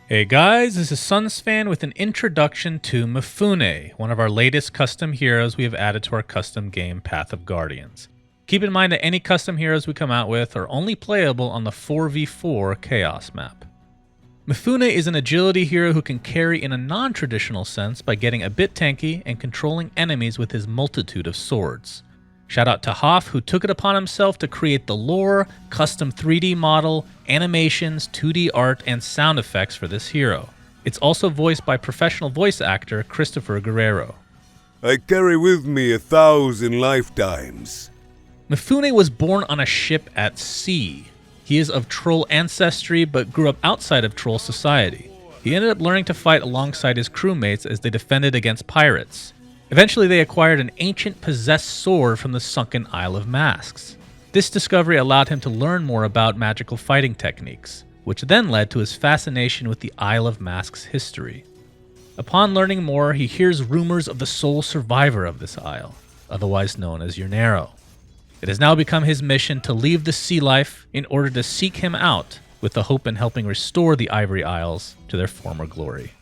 Hey guys, this is Sunsfan with an introduction to Mifune, one of our latest custom heroes we have added to our custom game Path of Guardians. Keep in mind that any custom heroes we come out with are only playable on the 4v4 Chaos map. Mifune is an agility hero who can carry in a non-traditional sense by getting a bit tanky and controlling enemies with his multitude of swords. Shout out to Hoff, who took it upon himself to create the lore, custom 3D model, animations, 2D art, and sound effects for this hero. It's also voiced by professional voice actor Christopher Guerrero. I carry with me 1,000 lifetimes. Mifune was born on a ship at sea. He is of Troll ancestry, but grew up outside of Troll society. He ended up learning to fight alongside his crewmates as they defended against pirates. Eventually, they acquired an ancient possessed sword from the sunken Isle of Masks. This discovery allowed him to learn more about magical fighting techniques, which then led to his fascination with the Isle of Masks history. Upon learning more, he hears rumors of the sole survivor of this isle, otherwise known as Yurnero. It has now become his mission to leave the sea life in order to seek him out, with the hope in helping restore the Ivory Isles to their former glory.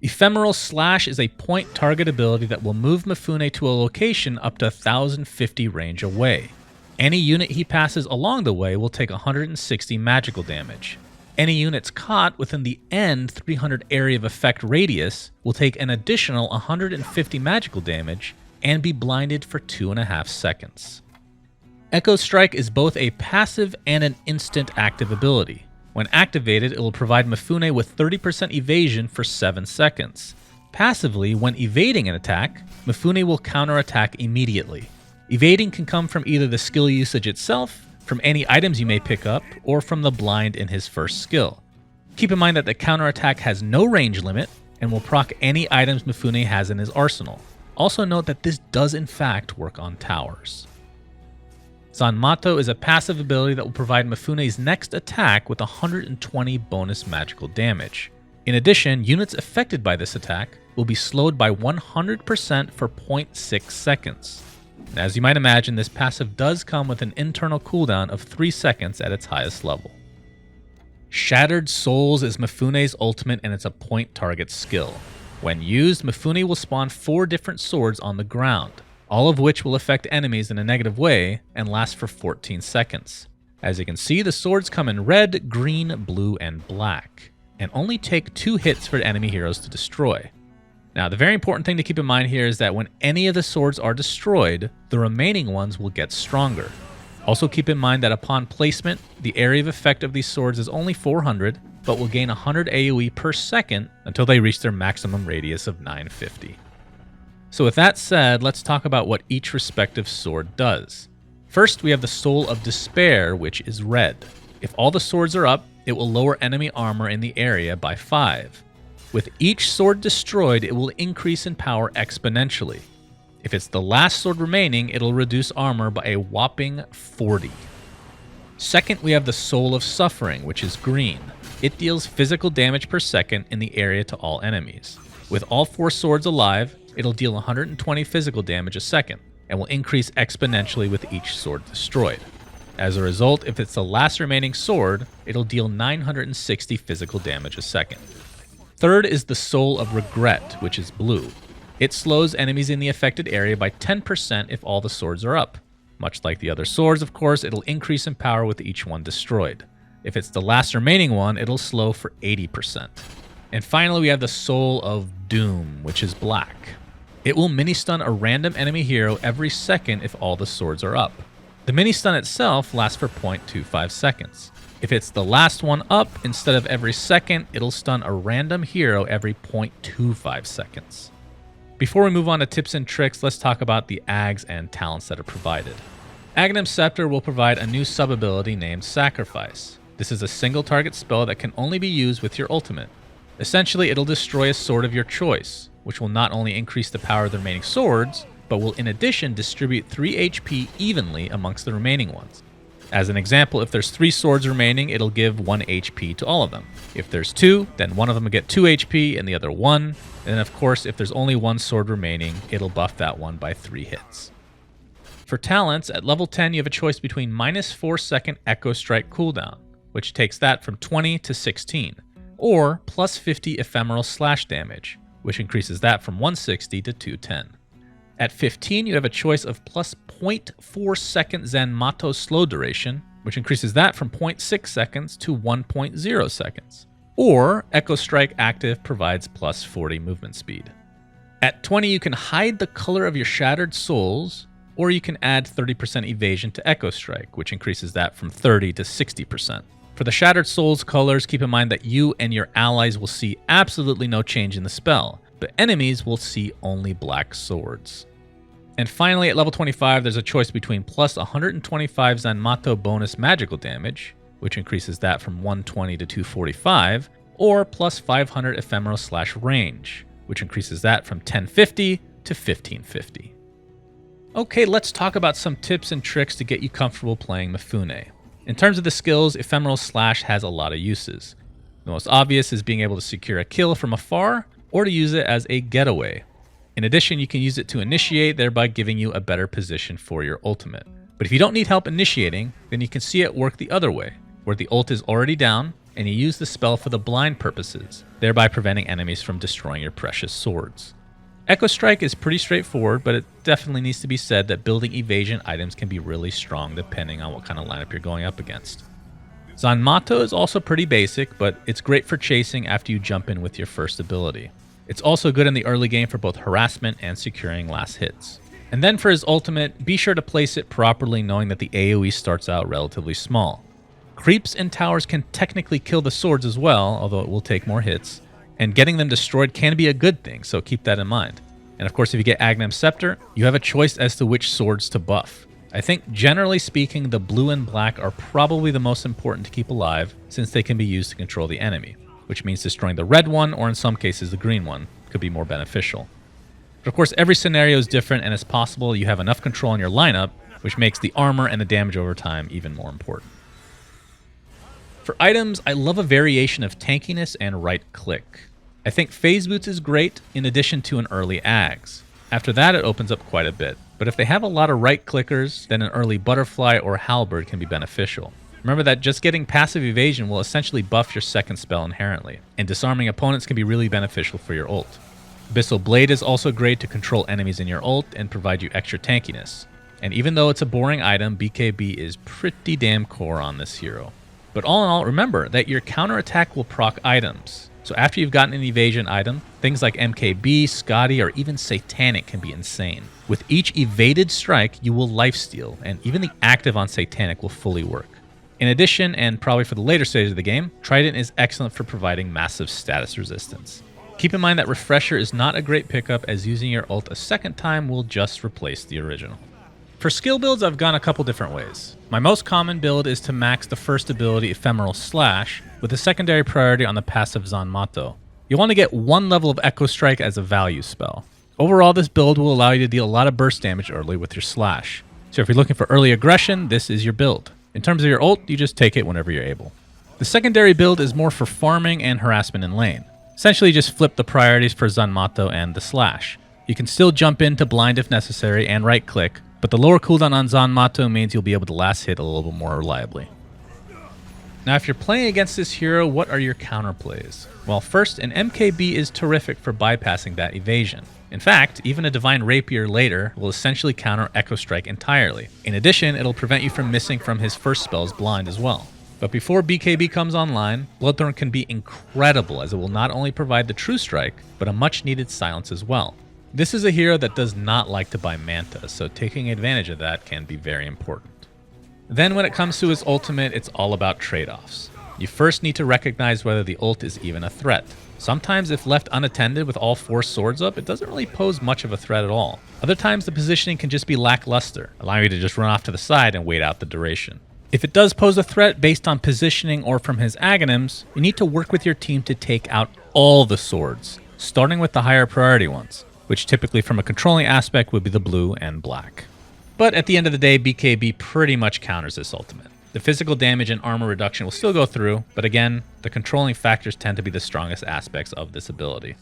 Ephemeral Slash is a point target ability that will move Mifune to a location up to 1050 range away. Any unit he passes along the way will take 160 magical damage. Any units caught within the end 300 area of effect radius will take an additional 150 magical damage and be blinded for 2.5 seconds. Echo Strike is both a passive and an instant active ability. When activated, it will provide Mifune with 30% evasion for 7 seconds. Passively, when evading an attack, Mifune will counterattack immediately. Evading can come from either the skill usage itself, from any items you may pick up, or from the blind in his first skill. Keep in mind that the counterattack has no range limit and will proc any items Mifune has in his arsenal. Also note that this does in fact work on towers. Zanmato is a passive ability that will provide Mifune's next attack with 120 bonus magical damage. In addition, units affected by this attack will be slowed by 100% for 0.6 seconds. And as you might imagine, this passive does come with an internal cooldown of 3 seconds at its highest level. Shattered Souls is Mifune's ultimate and it's a point target skill. When used, Mifune will spawn 4 different swords on the ground, all of which will affect enemies in a negative way and last for 14 seconds. As you can see, the swords come in red, green, blue, and black, and only take 2 hits for enemy heroes to destroy. Now, the very important thing to keep in mind here is that when any of the swords are destroyed, the remaining ones will get stronger. Also keep in mind that upon placement, the area of effect of these swords is only 400, but will gain 100 AoE per second until they reach their maximum radius of 950. So with that said, let's talk about what each respective sword does. First, we have the Soul of Despair, which is red. If all the swords are up, it will lower enemy armor in the area by 5. With each sword destroyed, it will increase in power exponentially. If it's the last sword remaining, it'll reduce armor by a whopping 40. Second, we have the Soul of Suffering, which is green. It deals physical damage per second in the area to all enemies. With all 4 swords alive, it'll deal 120 physical damage a second, and will increase exponentially with each sword destroyed. As a result, if it's the last remaining sword, it'll deal 960 physical damage a second. Third is the Soul of Regret, which is blue. It slows enemies in the affected area by 10% if all the swords are up. Much like the other swords, of course, it'll increase in power with each one destroyed. If it's the last remaining one, it'll slow for 80%. And finally, we have the Soul of Doom, which is black. It will mini-stun a random enemy hero every second if all the swords are up. The mini-stun itself lasts for 0.25 seconds. If it's the last one up, instead of every second, it'll stun a random hero every 0.25 seconds. Before we move on to tips and tricks, let's talk about the Ags and talents that are provided. Aghanim Scepter will provide a new sub-ability named Sacrifice. This is a single target spell that can only be used with your ultimate. Essentially, it'll destroy a sword of your choice, which will not only increase the power of the remaining swords, but will in addition distribute 3 HP evenly amongst the remaining ones. As an example, if there's 3 swords remaining, it'll give 1 HP to all of them. If there's 2, then one of them will get 2 HP and the other 1. And then of course, if there's only 1 sword remaining, it'll buff that one by 3 hits. For talents, at level 10 you have a choice between -4 second Echo Strike cooldown, which takes that from 20 to 16. or plus 50 ephemeral slash damage, which increases that from 160 to 210. At 15, you have a choice of plus 0.4 second Zanmato slow duration, which increases that from 0.6 seconds to 1.0 seconds. Or Echo Strike active provides plus 40 movement speed. At 20, you can hide the color of your Shattered Souls, or you can add 30% evasion to Echo Strike, which increases that from 30 to 60%. For the Shattered Souls colors, keep in mind that you and your allies will see absolutely no change in the spell, but enemies will see only black swords. And finally, at level 25, there's a choice between plus 125 Zanmato bonus magical damage, which increases that from 120 to 245, or plus 500 ephemeral slash range, which increases that from 1050 to 1550. Okay, let's talk about some tips and tricks to get you comfortable playing Mifune. In terms of the skills, ephemeral slash has a lot of uses. The most obvious is being able to secure a kill from afar, or to use it as a getaway. In addition, you can use it to initiate, thereby giving you a better position for your ultimate. But if you don't need help initiating, then you can see it work the other way, where the ult is already down, and you use the spell for the blind purposes, thereby preventing enemies from destroying your precious swords. Echo Strike is pretty straightforward, but it definitely needs to be said that building evasion items can be really strong depending on what kind of lineup you're going up against. Zanmato is also pretty basic, but it's great for chasing after you jump in with your first ability. It's also good in the early game for both harassment and securing last hits. And then for his ultimate, be sure to place it properly, knowing that the AoE starts out relatively small. Creeps and towers can technically kill the swords as well, although it will take more hits, and getting them destroyed can be a good thing, so keep that in mind. And of course, if you get Aghanim Scepter, you have a choice as to which swords to buff. I think generally speaking, the blue and black are probably the most important to keep alive, since they can be used to control the enemy, which means destroying the red one, or in some cases the green one, could be more beneficial. But of course, every scenario is different, and it's possible you have enough control in your lineup, which makes the armor and the damage over time even more important. For items, I love a variation of tankiness and right click. I think Phase Boots is great, in addition to an early Ags. After that, it opens up quite a bit. But if they have a lot of right clickers, then an early Butterfly or Halberd can be beneficial. Remember that just getting passive evasion will essentially buff your second spell inherently, and disarming opponents can be really beneficial for your ult. Abyssal Blade is also great to control enemies in your ult and provide you extra tankiness. And even though it's a boring item, BKB is pretty damn core on this hero. But all in all, remember that your counterattack will proc items. So after you've gotten an evasion item, things like MKB, Scotty, or even Satanic can be insane. With each evaded strike, you will lifesteal, and even the active on Satanic will fully work. In addition, and probably for the later stages of the game, Trident is excellent for providing massive status resistance. Keep in mind that Refresher is not a great pickup, as using your ult a second time will just replace the original. For skill builds, I've gone a couple different ways. My most common build is to max the first ability Ephemeral Slash, with a secondary priority on the passive Zanmato. You'll want to get one level of Echo Strike as a value spell. Overall, this build will allow you to deal a lot of burst damage early with your Slash. So if you're looking for early aggression, this is your build. In terms of your ult, you just take it whenever you're able. The secondary build is more for farming and harassment in lane. Essentially just flip the priorities for Zanmato and the Slash. You can still jump into blind if necessary and right click, but the lower cooldown on Zanmato means you'll be able to last hit a little bit more reliably. Now if you're playing against this hero, what are your counterplays? Well, first, an MKB is terrific for bypassing that evasion. In fact, even a Divine Rapier later will essentially counter Echo Strike entirely. In addition, it'll prevent you from missing from his first spell's blind as well. But before BKB comes online, Bloodthorn can be incredible, as it will not only provide the True Strike, but a much needed silence as well. This is a hero that does not like to buy Manta, so taking advantage of that can be very important. Then when it comes to his ultimate, it's all about trade-offs. You first need to recognize whether the ult is even a threat. Sometimes if left unattended with all 4 swords up, it doesn't really pose much of a threat at all. Other times the positioning can just be lackluster, allowing you to just run off to the side and wait out the duration. If it does pose a threat based on positioning or from his Aghanims, you need to work with your team to take out all the swords, starting with the higher priority ones, which typically from a controlling aspect would be the blue and black. But at the end of the day, BKB pretty much counters this ultimate. The physical damage and armor reduction will still go through, but again, the controlling factors tend to be the strongest aspects of this ability.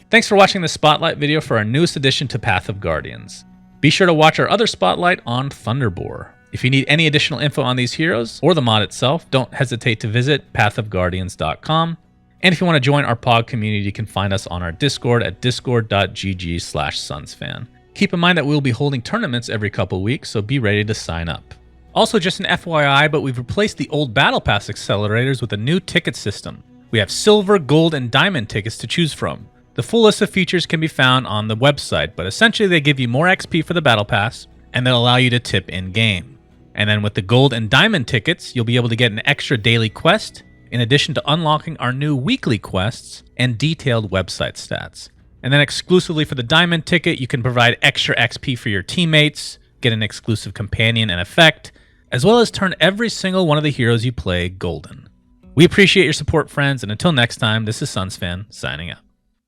Thanks for watching this Spotlight video for our newest addition to Path of Guardians. Be sure to watch our other Spotlight on Thunderboar. If you need any additional info on these heroes, or the mod itself, don't hesitate to visit pathofguardians.com. And if you want to join our POG community, you can find us on our Discord at discord.gg/sunsfan. Keep in mind that we'll be holding tournaments every couple weeks, so be ready to sign up. Also, just an FYI, but we've replaced the old Battle Pass accelerators with a new ticket system. We have silver, gold, and diamond tickets to choose from. The full list of features can be found on the website, but essentially they give you more XP for the Battle Pass, and they'll allow you to tip in-game. And then with the gold and diamond tickets, you'll be able to get an extra daily quest, in addition to unlocking our new weekly quests and detailed website stats. And then exclusively for the diamond ticket, you can provide extra XP for your teammates, get an exclusive companion and effect, as well as turn every single one of the heroes you play golden. We appreciate your support, friends, and until next time, this is SunsFan signing out.